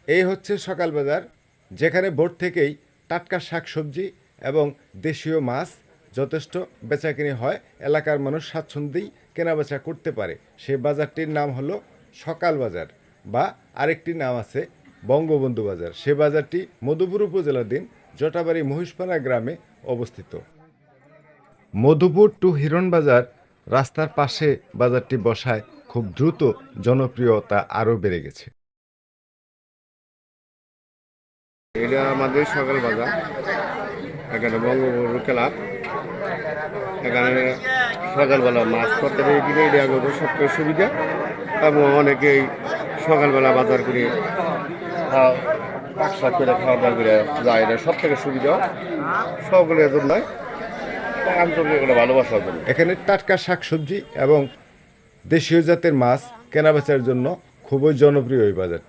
এই হচ্ছে সকাল বাজার, যেখানে ভোর থেকেই টাটকা শাকসবজি এবং দেশীয় মাছ যথেষ্ট বেচাকিনি হয়। এলাকার মানুষ স্বাচ্ছন্দ্যেই কেনাবেচা করতে পারে। সেই বাজারটির নাম হলো সকাল বাজার, বা আরেকটি নাম আছে বঙ্গবন্ধু বাজার। সে বাজারটি মধুপুর উপজেলাধীন জটাবাড়ি মহিষপাড়া গ্রামে অবস্থিত। মধুপুর টু হিরণবাজার রাস্তার পাশে বাজারটি বসায় খুব দ্রুত জনপ্রিয়তা আরও বেড়ে গেছে। এটা আমাদের সকাল বাজার। এখানে বঙ্গবন্ধু ক্লাব, এখানে সকালবেলা মাছ তরকারি কিনে এটা আমাদের সবথেকে সুবিধা, এবং অনেকেই সকালবেলা বাজার করে পাকশাক করে খাওয়া দাওয়া করে যায়। এটা সব থেকে সুবিধা সকলের জন্য, আন্তরিক একটা ভালোবাসার জন্য। এখানে টাটকা শাকসবজি এবং দেশীয় জাতের মাছ কেনাবেচার জন্য খুবই জনপ্রিয় এই বাজারটি।